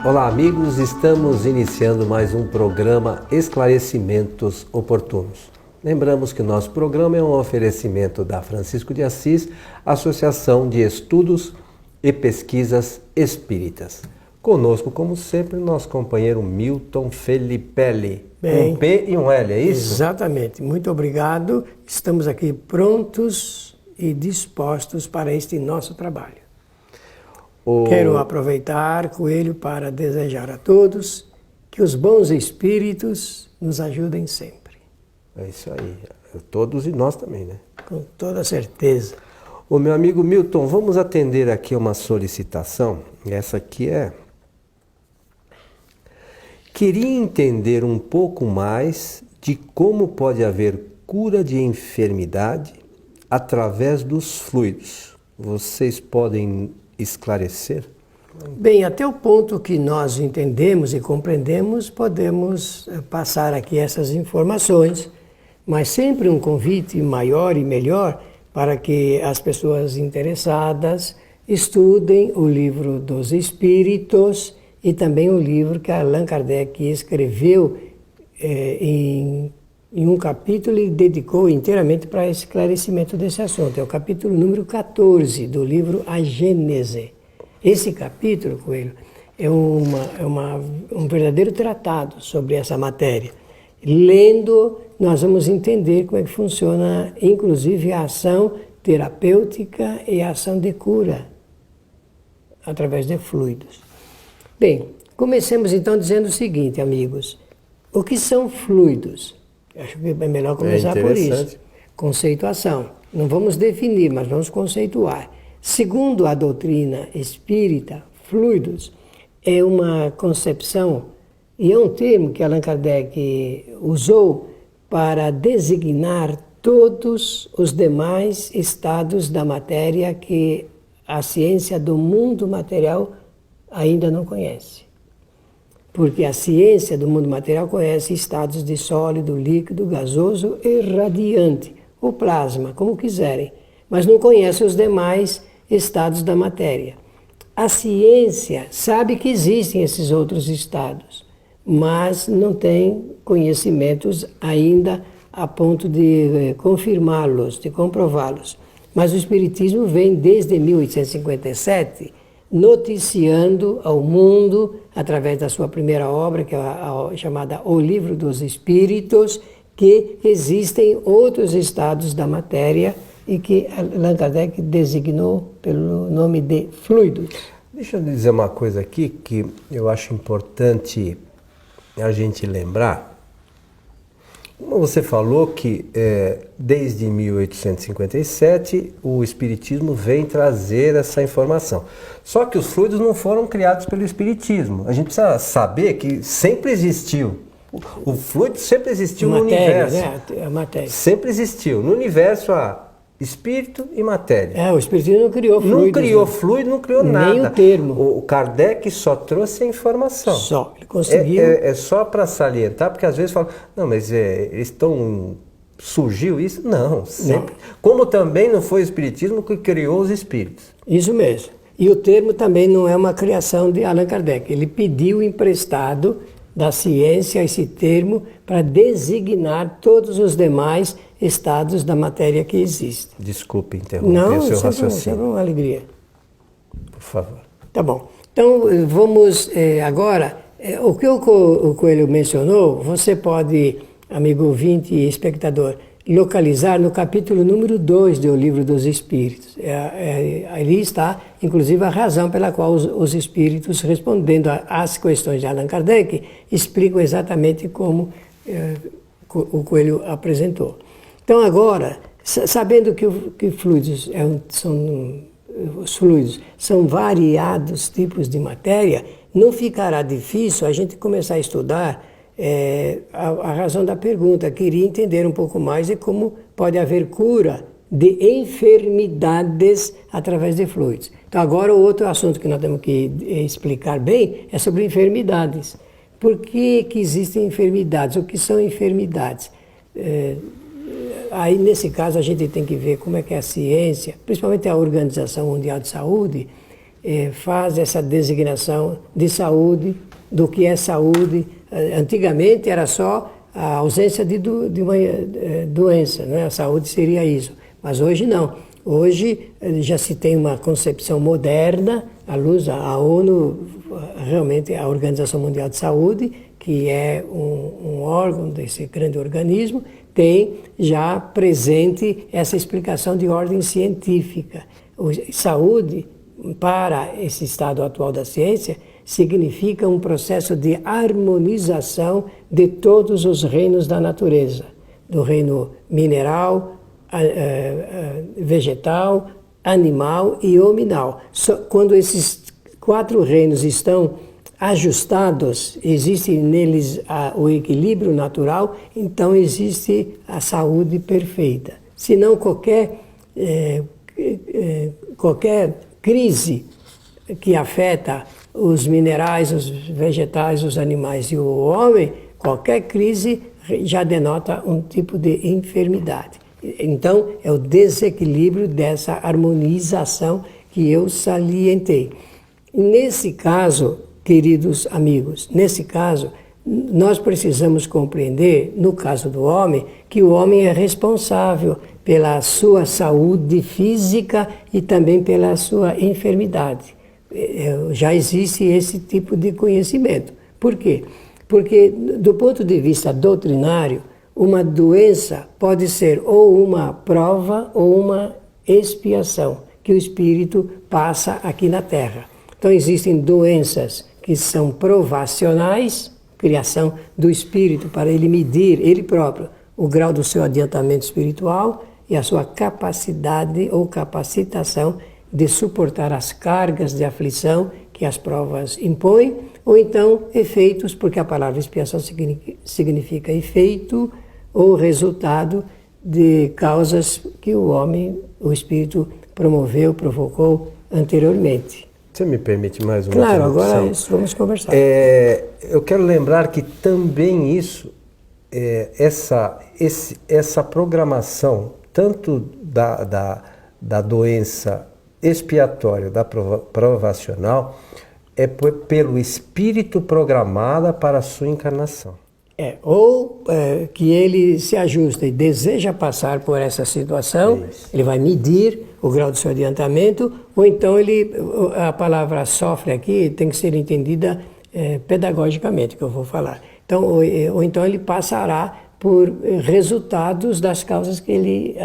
Olá amigos, estamos iniciando mais um programa Esclarecimentos Oportunos. Lembramos que o nosso programa é um oferecimento da Francisco de Assis, Associação de Estudos e Pesquisas Espíritas. Conosco, como sempre, nosso companheiro Milton Felipelli. Bem, um P e um L, é isso? Exatamente. Muito obrigado. Estamos aqui prontos e dispostos para este nosso trabalho. Quero aproveitar, Coelho, para desejar a todos que os bons espíritos nos ajudem sempre. É isso aí. Todos e nós também, né? Com toda certeza. Ô meu amigo Milton, vamos atender aqui uma solicitação. Essa aqui é... Queria entender um pouco mais de como pode haver cura de enfermidade através dos fluidos. Vocês podem esclarecer? Bem, até o ponto que nós entendemos e compreendemos, podemos passar aqui essas informações, mas sempre um convite maior e melhor para que as pessoas interessadas estudem o Livro dos Espíritos e também o livro que Allan Kardec escreveu em um capítulo e dedicou inteiramente para esclarecimento desse assunto. É o capítulo número 14 do livro A Gênese. Esse capítulo, Coelho, é um verdadeiro tratado sobre essa matéria. Lendo, nós vamos entender como é que funciona, inclusive, a ação terapêutica e a ação de cura através de fluidos. Bem, comecemos então dizendo o seguinte, amigos. O que são fluidos? Acho que é melhor começar por isso. Conceituação. Não vamos definir, mas vamos conceituar. Segundo a doutrina espírita, fluidos é uma concepção e é um termo que Allan Kardec usou para designar todos os demais estados da matéria que a ciência do mundo material ainda não conhece. Porque a ciência do mundo material conhece estados de sólido, líquido, gasoso e radiante, ou plasma, como quiserem, mas não conhece os demais estados da matéria. A ciência sabe que existem esses outros estados, mas não tem conhecimentos ainda a ponto de confirmá-los, de comprová-los. Mas o Espiritismo vem desde 1857 noticiando ao mundo, através da sua primeira obra, que é chamada O Livro dos Espíritos, que existem outros estados da matéria e que Allan Kardec designou pelo nome de fluidos. Deixa eu dizer uma coisa aqui que eu acho importante a gente lembrar. Como você falou que desde 1857 o Espiritismo vem trazer essa informação. Só que os fluidos não foram criados pelo Espiritismo. A gente precisa saber que sempre existiu. O fluido sempre existiu no universo. Né? A matéria. Sempre existiu. No universo há espírito e matéria. O Espiritismo não criou fluidos. Não criou fluido, não criou nada. Nem o termo. O Kardec só trouxe a informação. Só. Ele conseguiu. É só para salientar, porque às vezes falam, não, mas surgiu isso? Não, sempre. Não. Como também não foi o Espiritismo que criou os espíritos. Isso mesmo. E o termo também não é uma criação de Allan Kardec. Ele pediu emprestado da ciência esse termo para designar todos os demais estados da matéria que existem. Desculpe interromper o seu raciocínio. Não, é uma alegria. Por favor. Tá bom. Então, vamos agora... o que o Coelho mencionou, você pode, amigo ouvinte e espectador, localizar no capítulo número 2 do Livro dos Espíritos. Ali está, inclusive, a razão pela qual os espíritos, respondendo às questões de Allan Kardec, explicam exatamente como o Coelho apresentou. Então, agora, sabendo que fluidos os fluidos são variados tipos de matéria, não ficará difícil a gente começar a estudar a razão da pergunta. Queria entender um pouco mais de como pode haver cura de enfermidades através de fluidos. Então agora o outro assunto que nós temos que explicar bem é sobre enfermidades. Por que existem enfermidades? O que são enfermidades? Aí nesse caso a gente tem que ver como é que a ciência, principalmente a Organização Mundial de Saúde, faz essa designação de saúde, do que é saúde. Antigamente era só a ausência de uma doença, né? A saúde seria isso. Mas hoje não. Hoje já se tem uma concepção moderna, à luz, a ONU, realmente a Organização Mundial de Saúde, que é um órgão desse grande organismo, tem já presente essa explicação de ordem científica. Saúde, para esse estado atual da ciência, significa um processo de harmonização de todos os reinos da natureza, do reino mineral, vegetal, animal e hominal. Quando esses 4 reinos estão ajustados, existe neles o equilíbrio natural, então existe a saúde perfeita. Senão qualquer crise que afeta os minerais, os vegetais, os animais e o homem, qualquer crise já denota um tipo de enfermidade. Então, é o desequilíbrio dessa harmonização que eu salientei. Nesse caso, queridos amigos, nesse caso, nós precisamos compreender, no caso do homem, que o homem é responsável pela sua saúde física e também pela sua enfermidade. Já existe esse tipo de conhecimento. Por quê? Porque, do ponto de vista doutrinário, uma doença pode ser ou uma prova ou uma expiação que o espírito passa aqui na Terra. Então existem doenças que são provacionais, criação do espírito para ele medir, ele próprio, o grau do seu adiantamento espiritual e a sua capacidade ou capacitação de suportar as cargas de aflição que as provas impõem, ou então efeitos, porque a palavra expiação significa efeito ou resultado de causas que o homem, o espírito, promoveu, provocou anteriormente. Você me permite mais uma Claro, interrupção? agora vamos conversar. Eu quero lembrar que também isso, essa programação, tanto da doença expiatória, da provacional, é pelo espírito programada para a sua encarnação. Ou que ele se ajusta e deseja passar por essa situação, ele vai medir o grau do seu adiantamento, ou então a palavra sofre aqui tem que ser entendida pedagogicamente, que eu vou falar. Então, ou então ele passará por resultados das causas que ele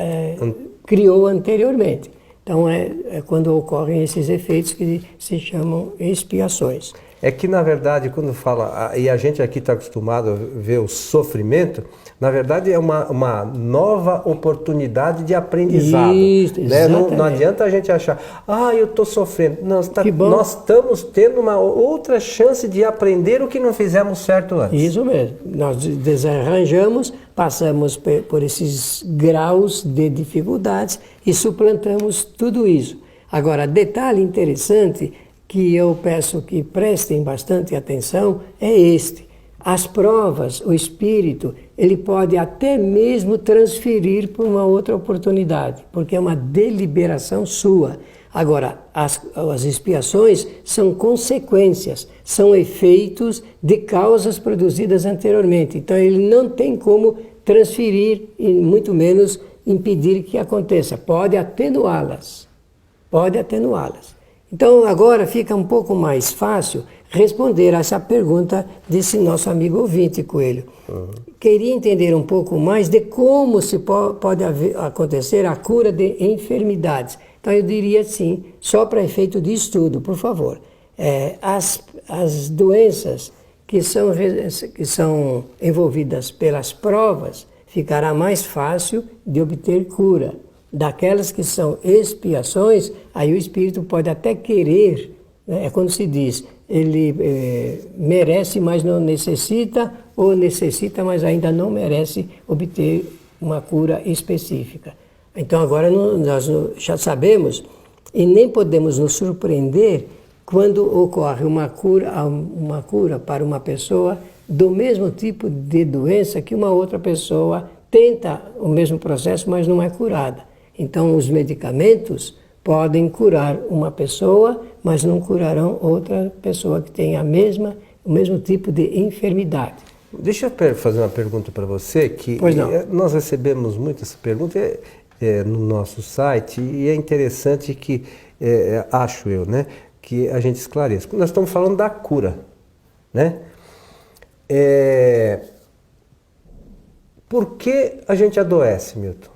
criou anteriormente. Então é quando ocorrem esses efeitos que se chamam expiações. É que, na verdade, quando fala, e a gente aqui está acostumado a ver o sofrimento, na verdade é uma nova oportunidade de aprendizado. Isso, né? Não adianta a gente achar, eu estou sofrendo. Nós estamos tendo uma outra chance de aprender o que não fizemos certo antes. Isso mesmo. Nós desarranjamos, passamos por esses graus de dificuldades e suplantamos tudo isso. Agora, detalhe interessante que eu peço que prestem bastante atenção é este. As provas, o espírito, ele pode até mesmo transferir para uma outra oportunidade, porque é uma deliberação sua. Agora, as expiações são consequências, são efeitos de causas produzidas anteriormente. Então, ele não tem como transferir e muito menos impedir que aconteça. Pode atenuá-las. Então, agora fica um pouco mais fácil responder a essa pergunta desse nosso amigo ouvinte, Coelho. Queria entender um pouco mais de como se pode acontecer a cura de enfermidades. Então, eu diria assim, só para efeito de estudo, por favor. As doenças que são envolvidas pelas provas, ficará mais fácil de obter cura. Daquelas que são expiações, aí o espírito pode até querer, né? É quando se diz, ele merece, mas não necessita, ou necessita, mas ainda não merece obter uma cura específica. Então agora nós já sabemos e nem podemos nos surpreender quando ocorre uma cura para uma pessoa do mesmo tipo de doença que uma outra pessoa tenta o mesmo processo, mas não é curada. Então, os medicamentos podem curar uma pessoa, mas não curarão outra pessoa que tem o mesmo tipo de enfermidade. Deixa eu fazer uma pergunta para você, que nós recebemos muito essa pergunta no nosso site, e é interessante que, acho eu, né, que a gente esclareça. Nós estamos falando da cura, né? Por que a gente adoece, Milton?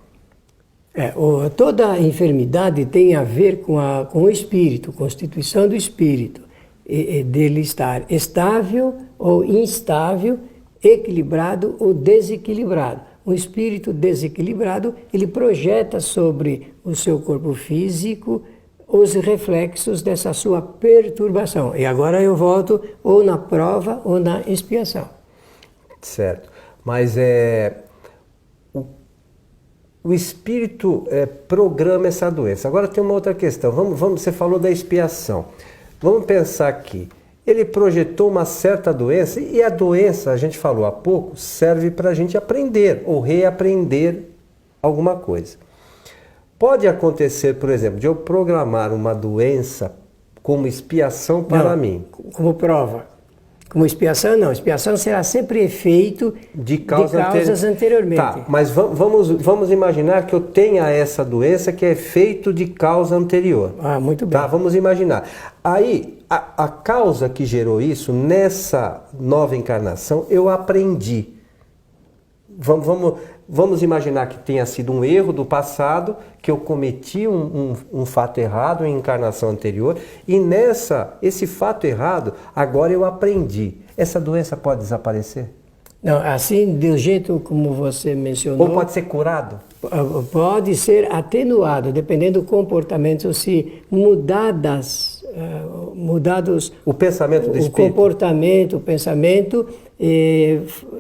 Toda enfermidade tem a ver com o espírito, constituição do espírito, dele estar estável ou instável, equilibrado ou desequilibrado. Um espírito desequilibrado, ele projeta sobre o seu corpo físico os reflexos dessa sua perturbação. E agora eu volto ou na prova ou na expiação. Certo. Mas o espírito programa essa doença. Agora tem uma outra questão. Você falou da expiação. Vamos pensar aqui. Ele projetou uma certa doença, e a doença, a gente falou há pouco, serve para a gente aprender ou reaprender alguma coisa. Pode acontecer, por exemplo, de eu programar uma doença como expiação para mim. Como prova. Como expiação, não. Expiação será sempre efeito de causas anteriormente. Tá, mas vamos imaginar que eu tenha essa doença que é efeito de causa anterior. Muito bem. Tá, vamos imaginar. Aí, a causa que gerou isso, nessa nova encarnação, eu aprendi. Vamos imaginar que tenha sido um erro do passado, que eu cometi um fato errado em encarnação anterior, e esse fato errado, agora eu aprendi. Essa doença pode desaparecer? Não, assim, do jeito como você mencionou... Ou pode ser curado? Pode ser atenuado, dependendo do comportamento, se mudados o pensamento do espírito, o pensamento,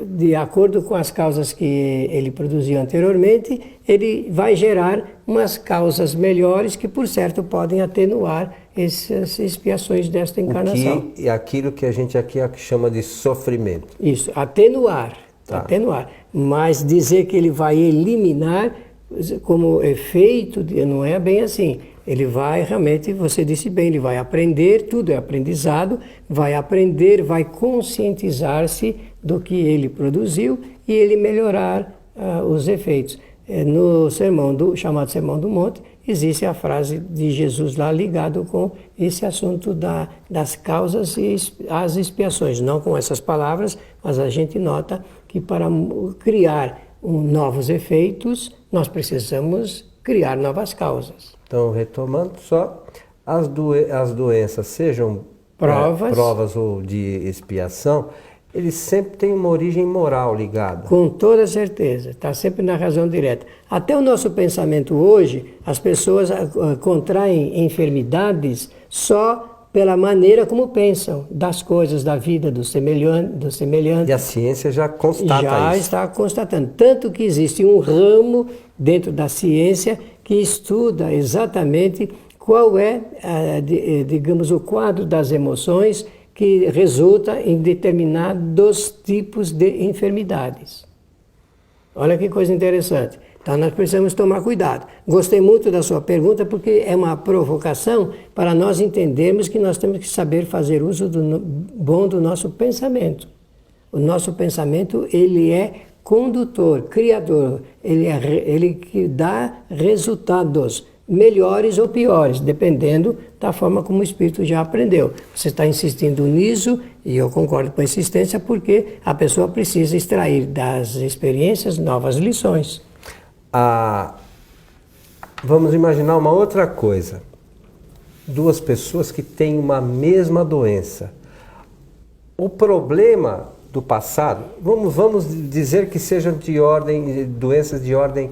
de acordo com as causas que ele produziu anteriormente, ele vai gerar umas causas melhores que, por certo, podem atenuar essas expiações desta encarnação. É aquilo que a gente aqui chama de sofrimento. Isso, atenuar. Tá. Atenuar. Mas dizer que ele vai eliminar como efeito, não é bem assim. Ele vai realmente, você disse bem, ele vai aprender, tudo é aprendizado, vai aprender, vai conscientizar-se do que ele produziu e ele melhorar os efeitos. No chamado Sermão do Monte, existe a frase de Jesus lá ligado com esse assunto das causas e as expiações. Não com essas palavras, mas a gente nota que para criar novos efeitos, nós precisamos criar novas causas. Então, retomando só, as doenças, sejam provas ou de expiação, eles sempre têm uma origem moral ligada. Com toda certeza, está sempre na razão direta. Até o nosso pensamento hoje, as pessoas contraem enfermidades só pela maneira como pensam das coisas, da vida, do semelhante. E a ciência já constata isso. Já está constatando. Tanto que existe um ramo dentro da ciência que estuda exatamente qual é, digamos, o quadro das emoções que resulta em determinados tipos de enfermidades. Olha que coisa interessante. Então nós precisamos tomar cuidado. Gostei muito da sua pergunta porque é uma provocação para nós entendermos que nós temos que saber fazer uso bom do nosso pensamento. O nosso pensamento, ele é condutor, criador, ele que dá resultados melhores ou piores, dependendo da forma como o espírito já aprendeu. Você está insistindo nisso, e eu concordo com a insistência, porque a pessoa precisa extrair das experiências novas lições. Vamos imaginar uma outra coisa. Duas pessoas que têm uma mesma doença. O problema do passado, vamos dizer que sejam doenças de ordem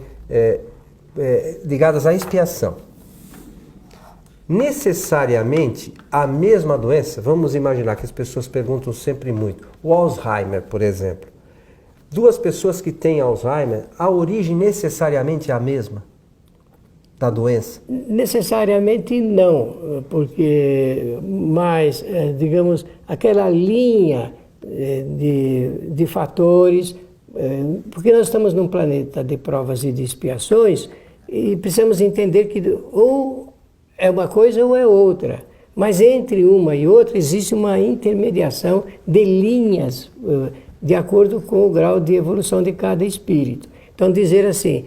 ligadas à expiação. Necessariamente a mesma doença, vamos imaginar que as pessoas perguntam sempre muito, o Alzheimer, por exemplo. Duas pessoas que têm Alzheimer, a origem necessariamente é a mesma da doença? Necessariamente não, porque digamos, aquela linha de fatores, porque nós estamos num planeta de provas e de expiações e precisamos entender que ou é uma coisa ou é outra. Mas entre uma e outra existe uma intermediação de linhas de acordo com o grau de evolução de cada espírito. Então dizer assim,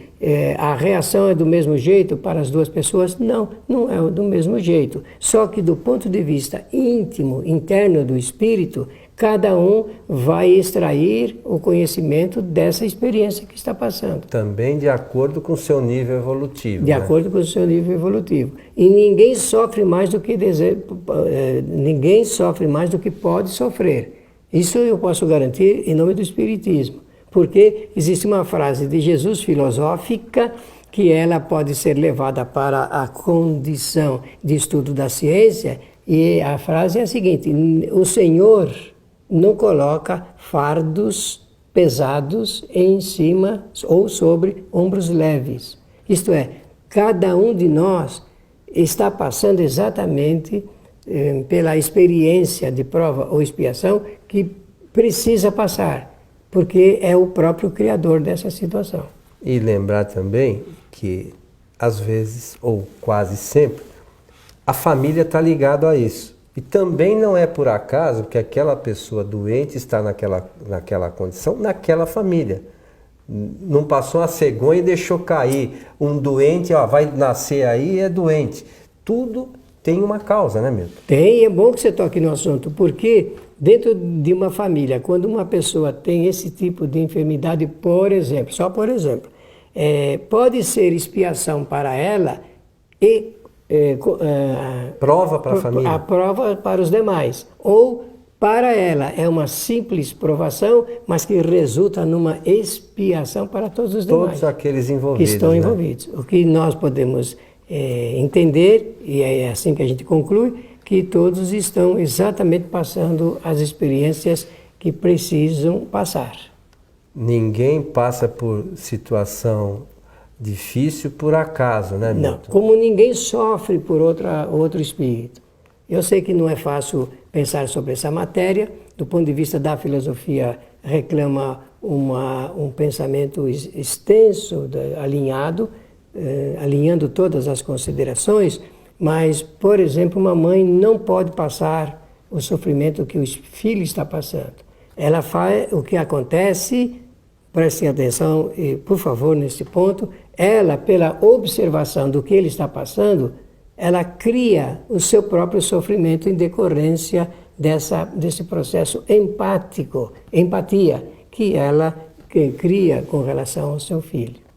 a reação é do mesmo jeito para as duas pessoas? Não, não é do mesmo jeito. Só que do ponto de vista íntimo, interno do espírito, cada um vai extrair o conhecimento dessa experiência que está passando. Também de acordo com o seu nível evolutivo. De acordo com o seu nível evolutivo. E ninguém sofre mais do que ninguém sofre mais do que pode sofrer. Isso eu posso garantir em nome do Espiritismo. Porque existe uma frase de Jesus filosófica que ela pode ser levada para a condição de estudo da ciência, e a frase é a seguinte: o Senhor não coloca fardos pesados em cima ou sobre ombros leves. Isto é, cada um de nós está passando exatamente pela experiência de prova ou expiação que precisa passar, porque é o próprio Criador dessa situação. E lembrar também que, às vezes, ou quase sempre, a família está ligada a isso. E também não é por acaso que aquela pessoa doente está naquela condição, naquela família. Não passou uma cegonha e deixou cair. Um doente, vai nascer aí, é doente. Tudo tem uma causa, né, Milton? Tem, é bom que você toque no assunto, porque dentro de uma família, quando uma pessoa tem esse tipo de enfermidade, por exemplo, pode ser expiação para ela e prova para a família. A prova para os demais. Ou para ela é uma simples provação, mas que resulta numa expiação para todos os demais. Todos aqueles envolvidos. Que estão envolvidos. O que nós podemos entender, e é assim que a gente conclui, que todos estão exatamente passando as experiências que precisam passar. Ninguém passa por situação difícil por acaso, né, Milton? Não, como ninguém sofre por outro espírito. Eu sei que não é fácil pensar sobre essa matéria, do ponto de vista da filosofia reclama um pensamento extenso, alinhado, alinhando todas as considerações, mas, por exemplo, uma mãe não pode passar o sofrimento que o filho está passando. Ela faz o que acontece, prestem atenção, por favor, nesse ponto, ela, pela observação do que ele está passando, ela cria o seu próprio sofrimento em decorrência desse processo empático, empatia, que ela cria com relação ao seu filho.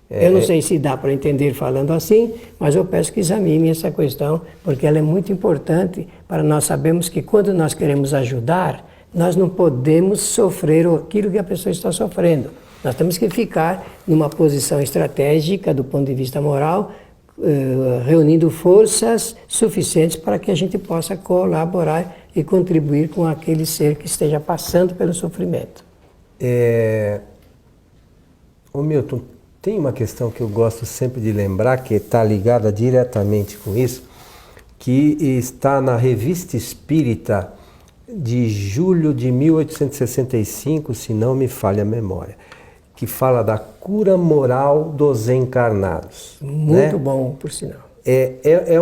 Eu não sei se dá para entender falando assim, mas eu peço que examine essa questão, porque ela é muito importante para nós sabermos que quando nós queremos ajudar, nós não podemos sofrer aquilo que a pessoa está sofrendo. Nós temos que ficar numa posição estratégica do ponto de vista moral, reunindo forças suficientes para que a gente possa colaborar e contribuir com aquele ser que esteja passando pelo sofrimento. Ô Milton, tem uma questão que eu gosto sempre de lembrar, que está ligada diretamente com isso, que está na Revista Espírita de julho de 1865, se não me falha a memória, que fala da cura moral dos encarnados. Muito bom, por sinal. É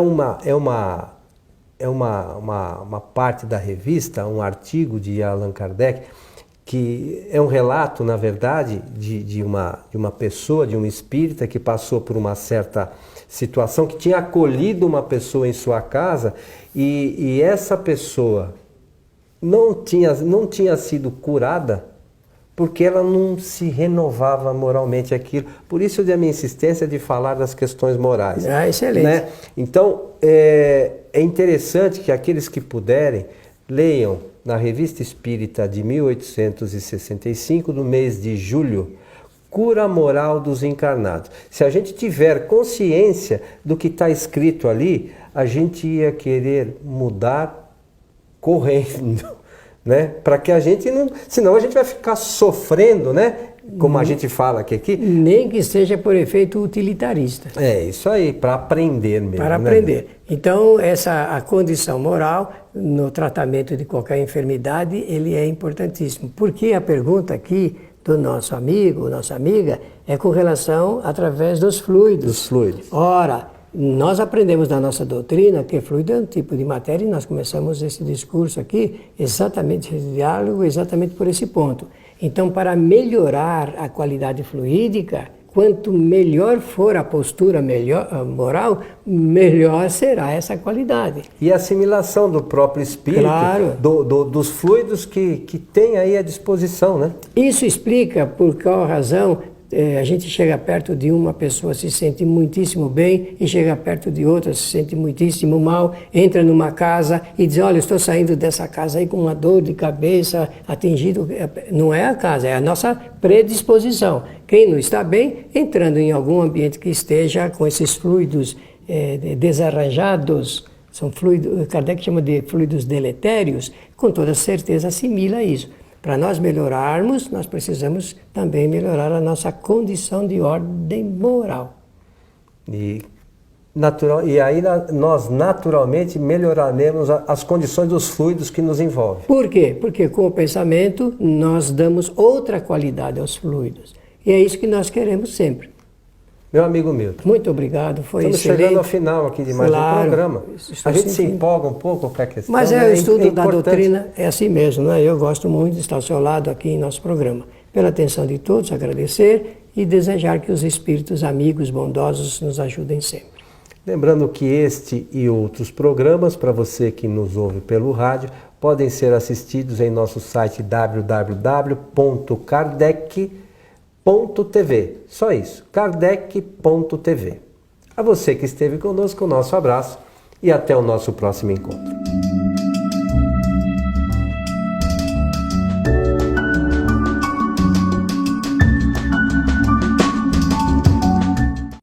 uma parte da revista, um artigo de Allan Kardec, que é um relato, na verdade, de uma pessoa, de um espírita que passou por uma certa situação, que tinha acolhido uma pessoa em sua casa e essa pessoa não tinha sido curada porque ela não se renovava moralmente aquilo. Por isso a minha insistência de falar das questões morais. Excelente. Né? Então, é interessante que aqueles que puderem leiam na Revista Espírita de 1865, no mês de julho, Cura Moral dos Encarnados. Se a gente tiver consciência do que está escrito ali, a gente ia querer mudar correndo, né? Para que a gente não... Senão a gente vai ficar sofrendo, né? Como a gente fala aqui. Nem que seja por efeito utilitarista. É, isso aí, para aprender mesmo. Para aprender. Então, a condição moral no tratamento de qualquer enfermidade, ele é importantíssimo. Porque a pergunta aqui do nosso amigo, nossa amiga, é com relação através dos fluidos. Dos fluidos. Ora, Nós aprendemos na nossa doutrina que fluido é um tipo de matéria e nós começamos esse discurso aqui, exatamente esse diálogo, exatamente por esse ponto. Então, para melhorar a qualidade fluídica, quanto melhor for a postura moral, melhor será essa qualidade. E a assimilação do próprio espírito, claro, dos fluidos que tem aí à disposição, né? Isso explica por qual razão a gente chega perto de uma pessoa, se sente muitíssimo bem, e chega perto de outra, se sente muitíssimo mal, entra numa casa e diz, olha, eu estou saindo dessa casa aí com uma dor de cabeça, atingido. Não é a casa, é a nossa predisposição. Quem não está bem, entrando em algum ambiente que esteja com esses fluidos desarranjados, são fluidos, Kardec chama de fluidos deletérios, com toda certeza assimila isso. Para nós melhorarmos, nós precisamos também melhorar a nossa condição de ordem moral. E aí nós naturalmente melhoraremos as condições dos fluidos que nos envolvem. Por quê? Porque com o pensamento nós damos outra qualidade aos fluidos. E é isso que nós queremos sempre. Meu amigo Milton. Muito obrigado, foi excelente. Estamos chegando ao final aqui de mais um programa. A gente se empolga um pouco com a questão. Mas o estudo da doutrina é assim mesmo, né? Eu gosto muito de estar ao seu lado aqui em nosso programa. Pela atenção de todos, agradecer e desejar que os espíritos amigos bondosos nos ajudem sempre. Lembrando que este e outros programas, para você que nos ouve pelo rádio, podem ser assistidos em nosso site www.kardec.tv. Só isso, kardec.tv. A você que esteve conosco, o nosso abraço e até o nosso próximo encontro.